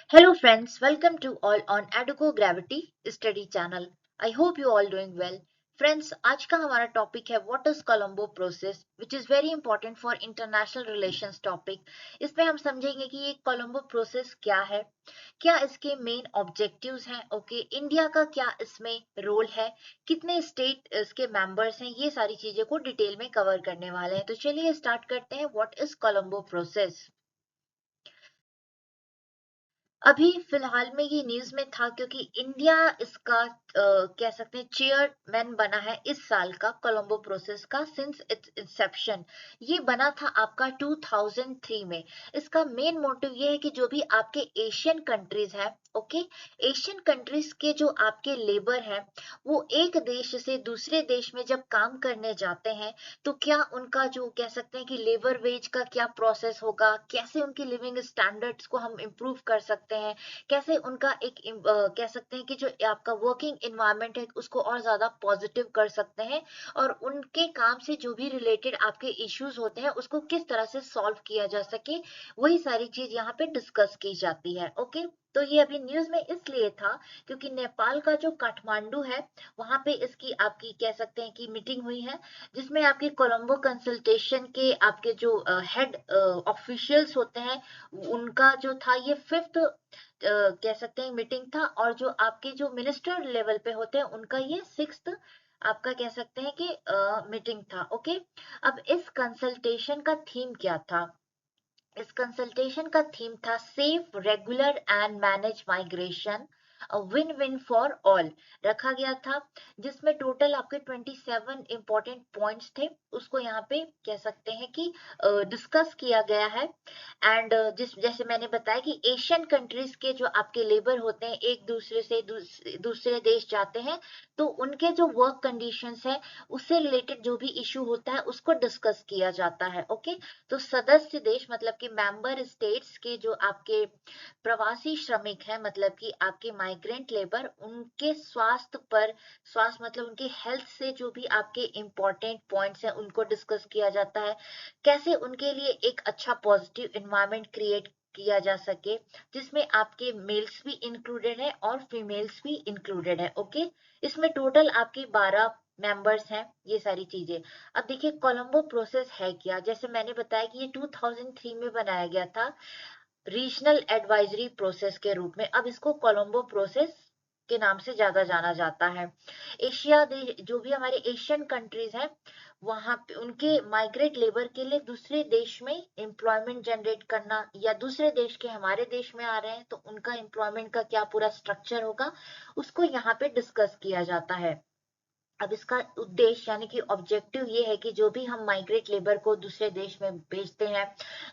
Hello friends, welcome to all on Educo Gravity Study Channel. I hope you all doing well. Friends, आज का हमारा topic है what is Colombo process which is very important for international relations topic. इसमें हम समझेंगे कि ये Colombo process क्या है, क्या इसके मेन ऑब्जेक्टिव्स हैं, ओके इंडिया का क्या इसमें रोल है, कितने स्टेट इसके मेंबर्स हैं, ये सारी चीजें को डिटेल में कवर करने वाले हैं। तो चलिए स्टार्ट करते हैं व्हाट इज कोलंबो प्रोसेस। अभी फिलहाल में ये न्यूज में था क्योंकि इंडिया इसका कह सकते हैं चेयरमैन बना है इस साल का कोलंबो प्रोसेस का सिंस इट्स इंसेप्शन। ये बना था आपका 2003 में। इसका मेन मोटिव ये है कि जो भी आपके एशियन कंट्रीज है, ओके, एशियन कंट्रीज के जो आपके लेबर है वो एक देश से दूसरे देश में जब काम करने जाते हैं तो क्या उनका जो कह सकते हैं कि लेबर वेज का क्या प्रोसेस होगा, कैसे उनकी लिविंग स्टैंडर्ड्स को हम इम्प्रूव कर सकते हैं, कैसे उनका एक कह सकते हैं कि जो आपका वर्किंग एनवायरनमेंट है उसको और ज्यादा पॉजिटिव कर सकते हैं, और उनके काम से जो भी रिलेटेड आपके इश्यूज होते हैं उसको किस तरह से सॉल्व किया जा सके, वही सारी चीज यहाँ पे डिस्कस की जाती है। ओके, तो ये अभी न्यूज में इसलिए था क्योंकि नेपाल का जो काठमांडू है वहां पे इसकी आपकी कह सकते हैं कि मीटिंग हुई है, जिसमें आपके कोलंबो कंसल्टेशन के आपके जो हेड ऑफिशियल्स होते हैं उनका जो था ये फिफ्थ कह सकते हैं मीटिंग था, और जो आपके जो मिनिस्टर लेवल पे होते हैं उनका ये सिक्स्थ आपका कह सकते हैं कि मीटिंग था। ओके, अब इस कंसल्टेशन का थीम क्या था? इस कंसल्टेशन का थीम था safe regular and manage migration, win win for all रखा गया था, जिसमें टोटल आपके 27 इंपॉर्टेंट पॉइंट्स थे, उसको यहाँ पे कह सकते हैं कि डिस्कस किया गया है। एंड जिस जैसे मैंने बताया कि एशियन कंट्रीज के जो आपके लेबर होते हैं एक दूसरे से दूसरे देश जाते हैं, तो उनके जो वर्क कंडीशंस है उससे रिलेटेड जो भी इशू होता है उसको डिस्कस किया जाता है। ओके, तो सदस्य देश मतलब कि मेंबर स्टेट्स के जो आपके प्रवासी श्रमिक हैं, मतलब कि आपके माइग्रेंट लेबर, उनके स्वास्थ्य पर, स्वास्थ्य मतलब उनके हेल्थ से जो भी आपके इम्पोर्टेंट पॉइंट्स हैं उनको डिस्कस किया जाता है, कैसे उनके लिए एक अच्छा पॉजिटिव एनवायरनमेंट क्रिएट किया जा सके, जिसमें आपके मेल्स भी इंक्लूडेड है और फीमेल्स भी इंक्लूडेड है। ओके, इसमें टोटल आपके 12 मेंबर्स हैं, ये सारी चीजें। अब देखिए कोलंबो प्रोसेस है क्या, जैसे मैंने बताया कि ये 2003 में बनाया गया था रीजनल एडवाइजरी प्रोसेस के रूप में। अब इसको कोलंबो प्रोसेस के नाम से ज्यादा जाना जाता है। एशिया देश जो भी हमारे एशियन कंट्रीज हैं वहां पे उनके माइग्रेट लेबर के लिए दूसरे देश में एम्प्लॉयमेंट जनरेट करना, या दूसरे देश के हमारे देश में आ रहे हैं तो उनका एम्प्लॉयमेंट का क्या पूरा स्ट्रक्चर होगा, उसको यहाँ पे डिस्कस किया जाता है। अब इसका उद्देश्य यानी कि ऑब्जेक्टिव ये है कि जो भी हम माइग्रेट लेबर को दूसरे देश में भेजते हैं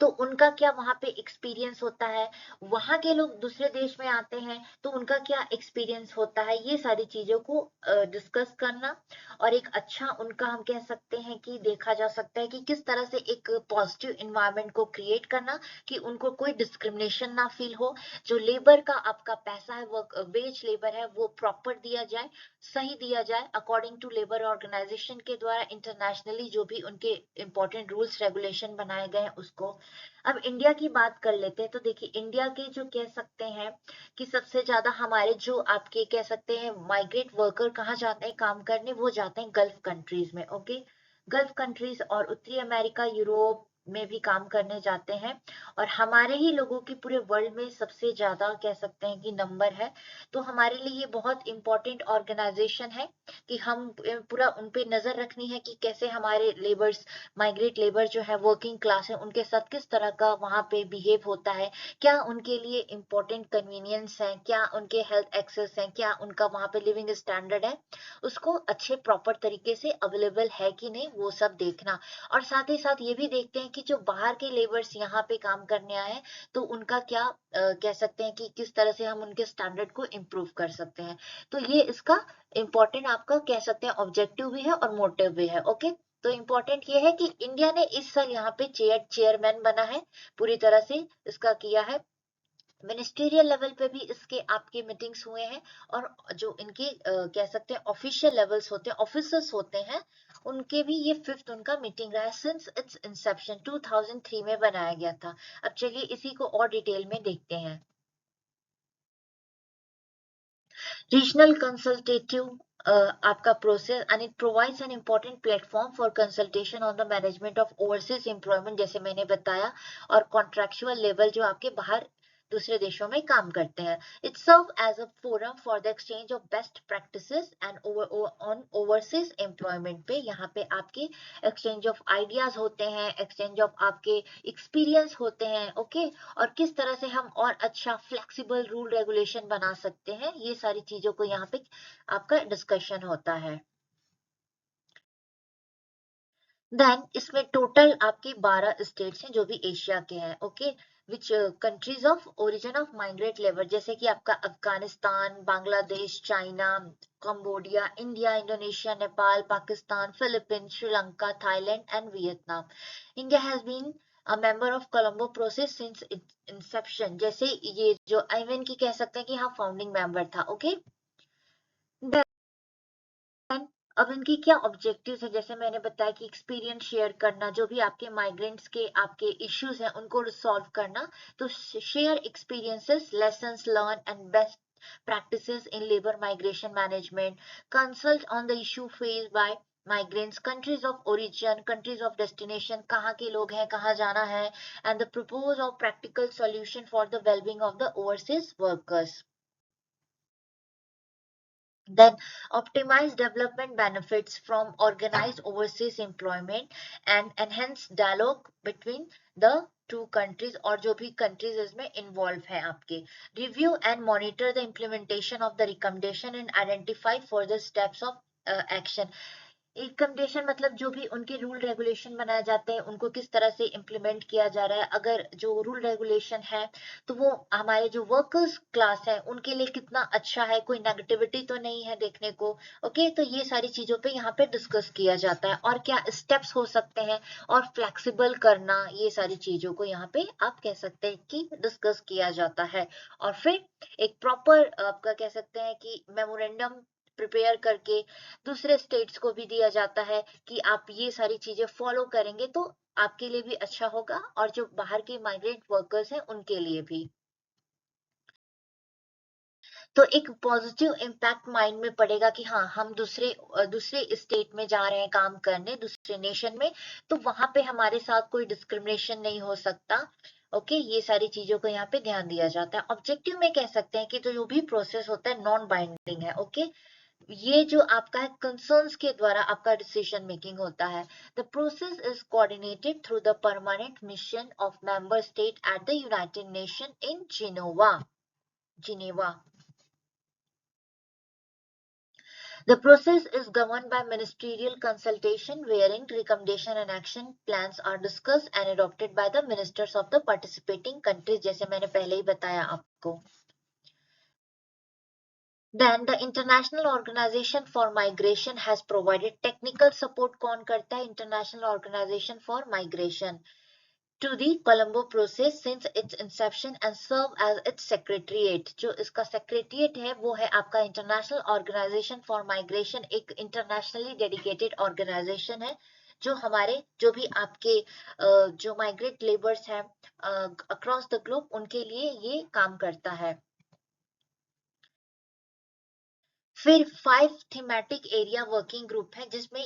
तो उनका क्या वहां पे एक्सपीरियंस होता है, वहां के लोग दूसरे देश में आते हैं तो उनका क्या एक्सपीरियंस होता है, ये सारी चीजों को डिस्कस करना, और एक अच्छा उनका हम कह सकते हैं कि देखा जा सकता है कि किस तरह से एक पॉजिटिव इन्वायरमेंट को क्रिएट करना कि उनको कोई डिस्क्रिमिनेशन ना फील हो, जो लेबर का आपका पैसा है वर्क वेज लेबर है वो प्रॉपर दिया जाए, सही दिया जाए अकॉर्डिंग टू लेबर ऑर्गेनाइजेशन के द्वारा इंटरनेशनली जो भी उनके इंपॉर्टेंट रूल्स रेगुलेशन बनाए गए हैं उसको। अब इंडिया की बात कर लेते हैं तो देखिए इंडिया के जो कह सकते हैं कि सबसे ज्यादा हमारे जो आपके कह सकते हैं माइग्रेट वर्कर कहाँ जाते हैं काम करने, वो जाते हैं गल्फ कंट्रीज में। ओके, गल्फ कंट्रीज और उत्तरी अमेरिका यूरोप में भी काम करने जाते हैं, और हमारे ही लोगों की पूरे वर्ल्ड में सबसे ज्यादा कह सकते हैं कि नंबर है। तो हमारे लिए ये बहुत इंपॉर्टेंट ऑर्गेनाइजेशन है कि हम पूरा उन पे नजर रखनी है कि कैसे हमारे लेबर्स, माइग्रेट लेबर जो है वर्किंग क्लास है उनके साथ किस तरह का वहाँ पे बिहेव होता है, क्या उनके लिए इम्पोर्टेंट कन्वीनियंस है, क्या उनके हेल्थ एक्सेस है, क्या उनका वहाँ पे लिविंग स्टैंडर्ड है, उसको अच्छे प्रॉपर तरीके से अवेलेबल है कि नहीं वो सब देखना। और साथ ही साथ ये भी देखते हैं कि जो बाहर के लेबर्स यहाँ पे काम करने आए हैं तो उनका क्या कह सकते हैं कि किस तरह से हम उनके स्टैंडर्ड को इम्प्रूव कर सकते हैं। तो ये इसका इम्पोर्टेंट आपका कह सकते हैं ऑब्जेक्टिव भी है और मोटिव भी है। ओके, तो इम्पोर्टेंट ये है कि इंडिया ने इस साल यहाँ पे चेयरमैन बना है, पूरी तरह से इसका किया है, मिनिस्ट्रियल लेवल पे भी इसके आपके मीटिंग्स हुए हैं, और जो इनके कह सकते हैं ऑफिशियल लेवल्स होते हैं, ऑफिसर्स होते हैं, उनके भी ये फिफ्थ उनका मीटिंग रहा है सिंस इट्स इंसेप्शन 2003 में बनाया गया था। अब चलिए इसी को और डिटेल में देखते हैं। रीजनल कंसल्टेटिव आपका process and it provides an important platform for consultation on the management of overseas employment, जैसे मैंने बताया, और कॉन्ट्रेक्चुअल लेवल जो आपके बाहर दूसरे देशों में काम करते हैं. It serve as a forum for the exchange of best practices and on overseas employment पे यहाँ पे आपके एक्सचेंज ऑफ आइडियाज होते हैं, एक्सचेंज ऑफ आपके एक्सपीरियंस होते हैं. ओके, और किस तरह से हम और अच्छा फ्लेक्सिबल रूल रेगुलेशन बना सकते हैं, ये सारी चीजों को यहाँ पे आपका डिस्कशन होता है. देन इसमें टोटल आपके 12 स्टेट्स हैं जो भी एशिया के हैं. Okay, which countries of origin of migrate labour, जैसे कि आपका Afghanistan, Bangladesh, China, Cambodia, India, Indonesia, Nepal, Pakistan, Philippines, Sri Lanka, Thailand and Vietnam. India has been a member of Colombo process since its inception. जैसे ये जो IUN की कह सकते हैं कि हाँ फाउंडिंग मेंबर था. ओके, अब इनकी क्या ऑब्जेक्टिव्स है, जैसे मैंने बताया कि एक्सपीरियंस शेयर करना, जो भी आपके माइग्रेंट्स के आपके इश्यूज हैं उनको रिसॉल्व करना. तो share experiences, lessons learn and best practices in labor migration management, consult on the issue faced by migrants, countries of origin, countries of destination, कहाँ के लोग हैं, कहाँ जाना है, and the propose of practical solution for the well-being of the overseas workers. Then optimize development benefits from organized overseas employment and enhance dialogue between the two countries, और जो भी countries इसमें involve है आपके. Review and monitor the implementation of the recommendation and identify further steps of action. Recommendation मतलब जो भी उनके रूल रेगुलेशन बनाए जाते हैं उनको किस तरह से इम्प्लीमेंट किया जा रहा है. अगर जो रूल रेगुलेशन है तो वो हमारे जो वर्कर्स क्लास है उनके लिए कितना अच्छा है, कोई नेगेटिविटी तो नहीं है देखने को. ओके, तो ये सारी चीजों पे यहाँ पे डिस्कस किया जाता है और क्या स्टेप्स हो सकते हैं और फ्लेक्सिबल करना, ये सारी चीजों को यहाँ पे आप कह सकते हैं कि डिस्कस किया जाता है. और फिर एक प्रॉपर आपका कह सकते हैं कि मेमोरेंडम प्रिपेयर करके दूसरे स्टेट्स को भी दिया जाता है कि आप ये सारी चीजें फॉलो करेंगे तो आपके लिए भी अच्छा होगा और जो बाहर के माइग्रेंट वर्कर्स हैं उनके लिए भी. तो एक पॉजिटिव इम्पैक्ट माइंड में पड़ेगा कि हाँ हम दूसरे स्टेट में जा रहे हैं काम करने, दूसरे नेशन में, तो वहां पे हमारे साथ कोई डिस्क्रिमिनेशन नहीं हो सकता. ओके, ये सारी चीजों को यहाँ पे ध्यान दिया जाता है. ऑब्जेक्टिव में कह सकते हैं कि जो भी प्रोसेस होता है नॉन बाइंडिंग है. ओके, ये जो आपका है कंसर्न्स के द्वारा आपका डिसीजन मेकिंग होता है. The process is coordinated through the permanent mission of member state at the United nation in Geneva. The process is governed by ministerial consultation wherein recommendation and action plans are discussed and adopted by the ministers of the participating countries, जैसे मैंने पहले ही बताया आपको. Then the International Organization for Migration has provided technical support. कौन करता है? International Organization for Migration to the Colombo process since its inception and serve as its secretariat. जो इसका secretariat है वो है आपका International Organization for Migration, एक internationally dedicated organization है जो हमारे जो भी आपके जो migrant laborers हैं across the globe उनके लिए ये काम करता है. फिर 5 थीमेटिक एरिया वर्किंग ग्रुप है जिसमें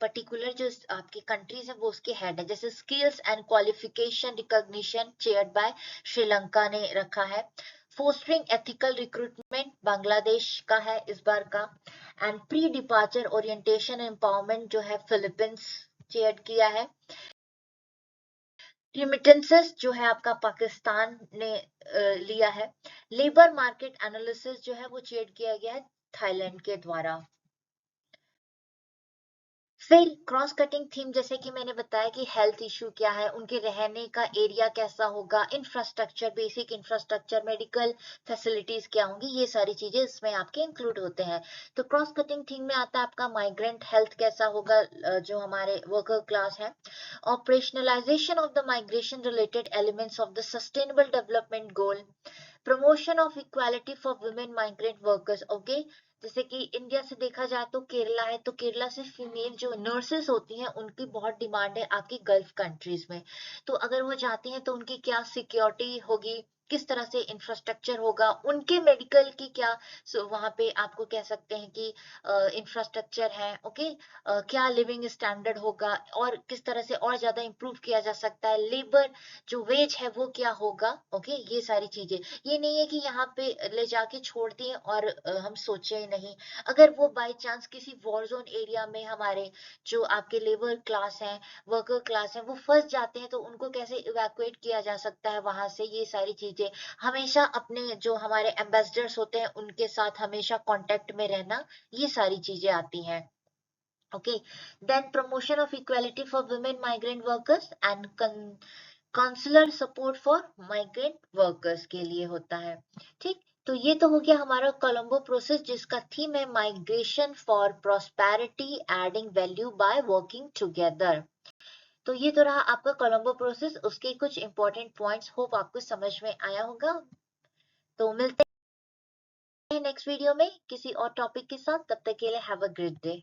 पर्टिकुलर जो आपकी कंट्रीज है वो उसके हेड है, जैसे skills and qualification recognition chaired by Sri Lanka ने रखा है. फोस्टरिंग एथिकल रिक्रूटमेंट बांग्लादेश का है इस बार का. And pre departure orientation empowerment जो है फिलीपींस चेयर किया है. रिमिटेंसेस जो है आपका पाकिस्तान ने लिया है. लेबर मार्केट एनालिसिस जो है वो चेयर किया गया है थाईलैंड के द्वारा. फिर क्रॉस कटिंग थीम, जैसे कि मैंने बताया कि हेल्थ इशू क्या है, उनके रहने का एरिया कैसा होगा, infrastructure, basic infrastructure, medical facilities क्या होंगी, ये सारी चीजें इसमें आपके इंक्लूड होते हैं. तो क्रॉस कटिंग थीम में आता है आपका माइग्रेंट हेल्थ कैसा होगा, जो हमारे वर्कर क्लास है. Operationalisation of the migration related elements of the sustainable development goal. Promotion of equality for women migrant workers. Okay, जैसे कि इंडिया से देखा जाए तो केरला है, तो केरला से फीमेल जो नर्सेस होती हैं उनकी बहुत डिमांड है आपकी गल्फ कंट्रीज में. तो अगर वो जाती हैं तो उनकी क्या सिक्योरिटी होगी, किस तरह से इंफ्रास्ट्रक्चर होगा, उनके मेडिकल की क्या वहाँ पे आपको कह सकते हैं कि इंफ्रास्ट्रक्चर है, ओके, क्या लिविंग स्टैंडर्ड होगा और किस तरह से और ज्यादा इम्प्रूव किया जा सकता है, लेबर जो वेज है वो क्या होगा, ओके, ये सारी चीजें। ये नहीं है कि यहाँ पे ले जाके छोड़ दिए और हम सोचे ही नहीं। अगर वो बाय चांस किसी वॉर जोन एरिया में हमारे जो आपके लेबर क्लास हैं, वर्कर क्लास हैं, वो फंस जाते हैं, तो उनको कैसे इवैक्यूएट किया जा सकता है वहां से, ये सारी चीजें। हमेशा अपने जो हमारे एम्बेसडर्स होते हैं उनके साथ हमेशा कांटेक्ट में रहना, ये सारी चीजें आती हैं। Okay, then promotion of equality for women migrant workers and consular support for migrant workers के लिए होता है। ठीक, तो ये तो हो गया हमारा कोलंबो प्रोसेस जिसका थीम है migration for prosperity adding value by working together. तो ये तो रहा आपका कोलंबो प्रोसेस, उसके कुछ इंपॉर्टेंट पॉइंट्स, होप आपको समझ में आया होगा। तो मिलते हैं नेक्स्ट वीडियो में किसी और टॉपिक के साथ, तब तक के लिए हैव अ ग्रेट डे।